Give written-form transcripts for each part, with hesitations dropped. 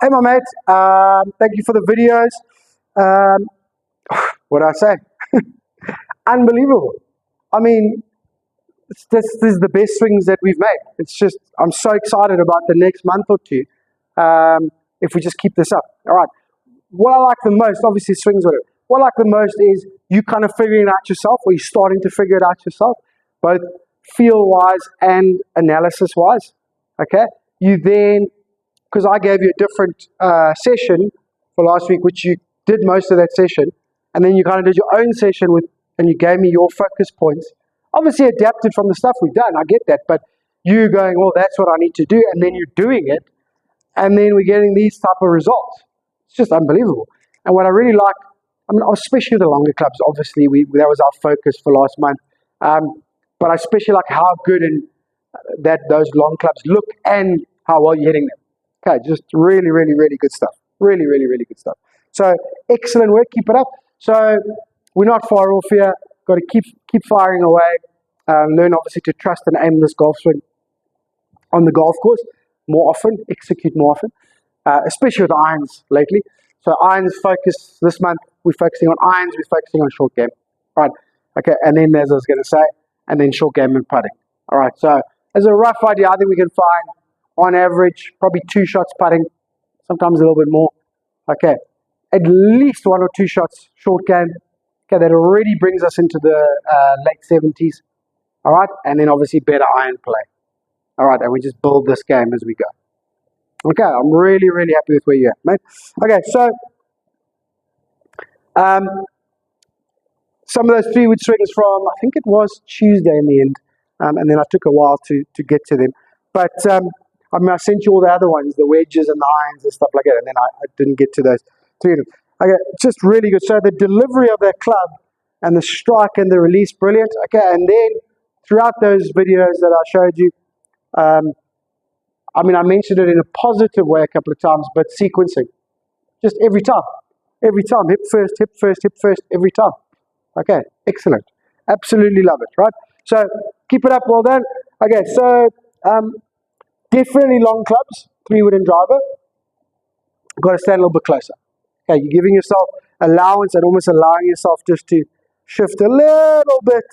Hey, my mate. Thank you for the videos. Um, what do I say? Unbelievable. I mean, this is the best swings that we've made. It's just, I'm so excited about the next month or two. If we just keep this up. All right. What I like the most, obviously, swings with it. What I like the most is you kind of figuring it out yourself, or you're starting to figure it out yourself, both feel-wise and analysis-wise. Okay. You then, because I gave you a different session for last week, which you did most of that session, and then you kind of did your own session with, and you gave me your focus points. Obviously adapted from the stuff we've done, I get that, but you going, well, that's what I need to do, and then you're doing it, and then we're getting these type of results. It's just unbelievable. And what I really like, I mean, especially the longer clubs, obviously, that was our focus for last month, but I especially like how good and that those long clubs look and how well you're hitting them. Okay, just really, really, really good stuff. Really, really, really good stuff. So excellent work. Keep it up. So we're not far off here. Got to keep firing away. Learn obviously to trust and aim this golf swing on the golf course more often. Execute more often, especially with irons lately. So irons focus this month. We're focusing on irons. We're focusing on short game. All right. Okay. And then as I was going to say, and then short game and putting. All right. So as a rough idea, I think we can find, on average, probably 2 shots putting, sometimes a little bit more. Okay, at least 1 or 2 shots short game. Okay, that already brings us into the late 70s. All right, and then obviously better iron play. All right, and we just build this game as we go. Okay, I'm really, really happy with where you're at, mate. Okay, so some of those 3-wood swings from, I think it was Tuesday in the end, and then I took a while to get to them. But I mean, I sent you all the other ones, the wedges and the irons and stuff like that, and then I didn't get to those 3 of them. Okay, just really good. So the delivery of that club and the strike and the release, brilliant. Okay, and then throughout those videos that I showed you, I mean, I mentioned it in a positive way a couple of times, but sequencing, just every time, hip first, hip first, hip first, every time. Okay, excellent. Absolutely love it, right? So keep it up, well done. Okay, so definitely long clubs, 3-wood and driver. Got to stand a little bit closer. Okay, you're giving yourself allowance and almost allowing yourself just to shift a little bit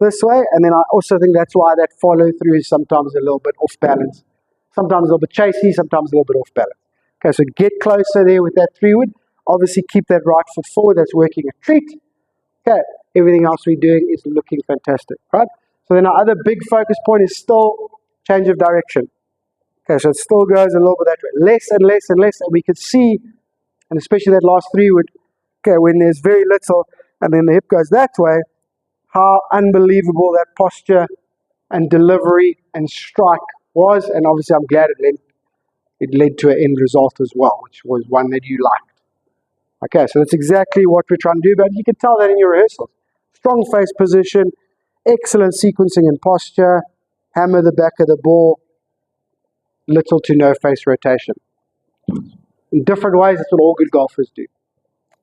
this way. And then I also think that's why that follow through is sometimes a little bit off balance. Sometimes a little bit chasey, sometimes a little bit off balance. Okay, so get closer there with that 3-wood. Obviously keep that right foot forward. That's working a treat. Okay, everything else we're doing is looking fantastic, right? So then our other big focus point is still change of direction. Okay, so it still goes a little bit that way, less and less and less, and we can see, and especially that last 3-wood, okay, when there's very little, and then the hip goes that way, how unbelievable that posture and delivery and strike was, and obviously I'm glad it led to an end result as well, which was one that you liked. Okay, so that's exactly what we're trying to do, but you can tell that in your rehearsals. Strong face position, excellent sequencing and posture, hammer the back of the ball, little to no face rotation. In different ways, that's what all good golfers do.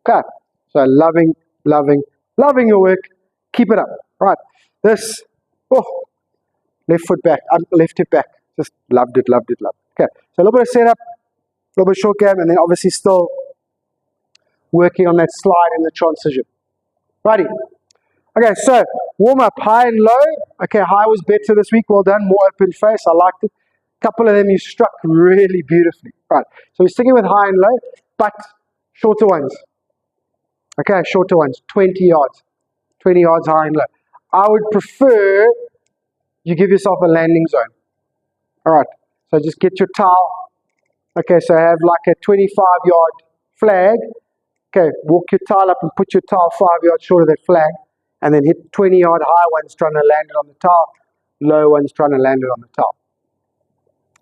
Okay, so loving your work. Keep it up. Right, this, left foot back, left hip back. Just loved it. Okay, so a little bit of setup, a little bit of short game, and then obviously still working on that slide in the transition. Righty. Okay, so warm up, high and low. Okay, high was better this week. Well done, more open face. I liked it. Couple of them you struck really beautifully. Right, so we're sticking with high and low, but shorter ones. Okay, shorter ones, 20 yards. 20 yards high and low. I would prefer you give yourself a landing zone. All right, so just get your towel. Okay, so have like a 25-yard flag. Okay, walk your towel up and put your towel 5 yards short of that flag, and then hit 20-yard high ones trying to land it on the towel, low ones trying to land it on the towel.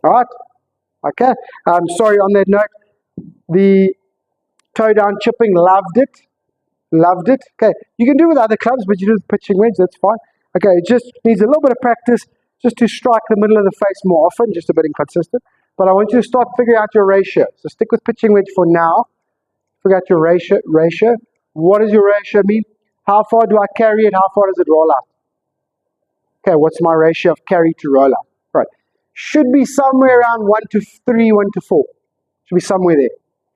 All right, okay. Sorry, on that note, the toe down chipping, loved it. Okay, you can do it with other clubs, but you do the pitching wedge, that's fine. Okay, it just needs a little bit of practice just to strike the middle of the face more often, just a bit inconsistent. But I want you to start figuring out your ratio. So stick with pitching wedge for now. Figure out your ratio. What does your ratio mean? How far do I carry it? How far does it roll out? Okay, what's my ratio of carry to roll out? Right. Should be somewhere around 1 to 3, 1 to 4. Should be somewhere there.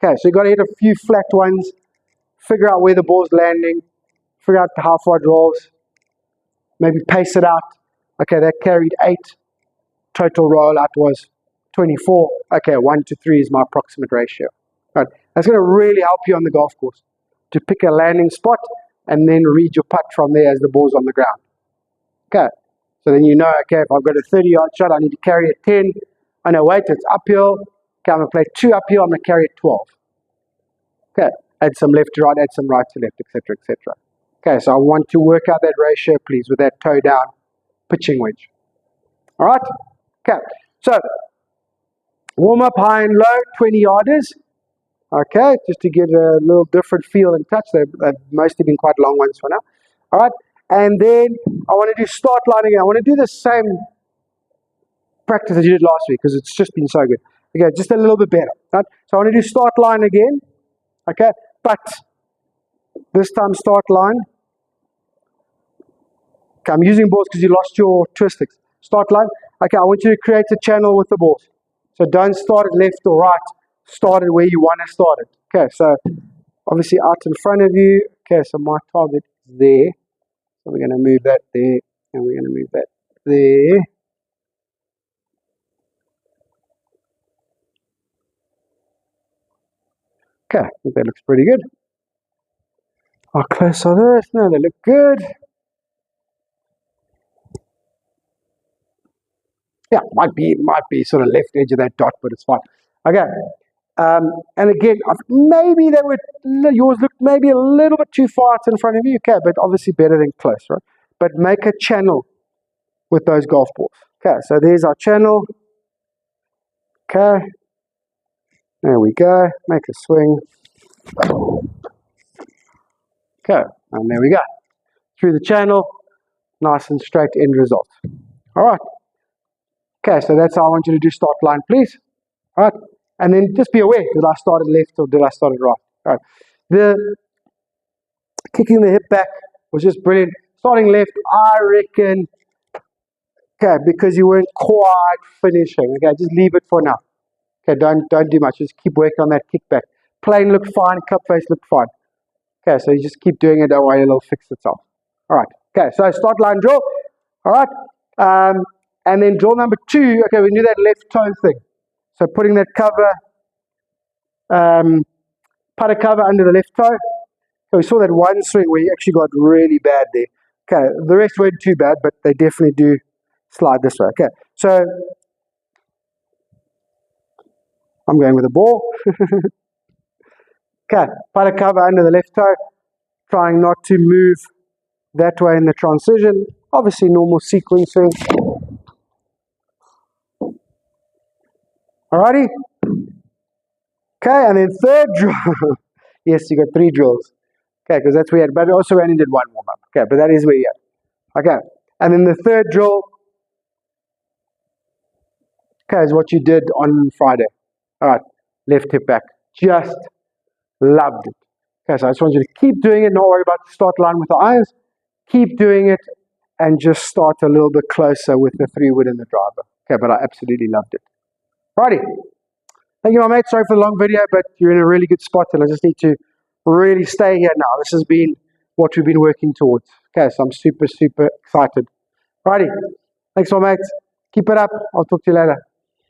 Okay, so you got to hit a few flat ones, figure out where the ball's landing, figure out how far it rolls, maybe pace it out. Okay, that carried 8. Total rollout was 24. Okay, 1 to 3 is my approximate ratio. Right. That's going to really help you on the golf course to pick a landing spot and then read your putt from there as the ball's on the ground. Okay, so then you know, okay, if I've got a 30-yard shot, I need to carry a 10. I know, wait, it's uphill. Okay, I'm going to play 2 uphill, I'm going to carry it 12. Okay, add some left to right, add some right to left, etc., etc. Okay, so I want to work out that ratio, please, with that toe down pitching wedge. All right? Okay, so warm up high and low, 20 yarders. Okay, just to get a little different feel and touch. They've mostly been quite long ones for now. All right, and then I want to do start line again. I want to do the same practice as you did last week because it's just been so good. Okay, just a little bit better. Right? So I want to do start line again. Okay, but this time start line. Okay, I'm using balls because you lost your twistics. Start line. Okay, I want you to create a channel with the balls. So don't start it left or right. Start it where you want to start it. Okay, so obviously out in front of you. Okay, so my target is there. So we're going to move that there, and we're going to move that there. Okay, I think that looks pretty good. How close are those? No, they look good. Yeah, might be sort of left edge of that dot, but it's fine. Okay, and again, maybe yours looked maybe a little bit too far out in front of you. Okay, but obviously better than close, right? But make a channel with those golf balls. Okay, so there's our channel. Okay, there we go. Make a swing. Okay, and there we go. Through the channel, nice and straight end result. All right. Okay, so that's how I want you to do start line, please. All right, and then just be aware, did I start it left or did I start it right? All right, the kicking the hip back was just brilliant. Starting left, I reckon, okay, because you weren't quite finishing, okay, just leave it for now. Okay, don't do much, just keep working on that kickback. Plane looked fine, cup face looked fine. Okay, so you just keep doing it, that way it'll fix itself. All right, okay, so start line draw. All right, and then draw number 2, okay, we do that left toe thing. So putting that cover, putter cover under the left toe. So we saw that one swing where he actually got really bad there. Okay, the rest weren't too bad, but they definitely do slide this way. Okay, so I'm going with the ball. Okay, putter cover under the left toe, trying not to move that way in the transition. Obviously normal sequencing. Alrighty. Okay, and then third drill. Yes, you got 3 drills. Okay, because that's where you had, but also we only did 1 warm-up. Okay, but that is where you had. Okay, and then the third drill, okay, is what you did on Friday. All right, left hip back. Just loved it. Okay, so I just want you to keep doing it, not worry about the start line with the irons. Keep doing it, and just start a little bit closer with the 3-wood and the driver. Okay, but I absolutely loved it. Righty. Thank you, my mate. Sorry for the long video, but you're in a really good spot, and I just need to really stay here now. This has been what we've been working towards. Okay, so I'm super, super excited. Righty. Thanks, my mate. Keep it up. I'll talk to you later.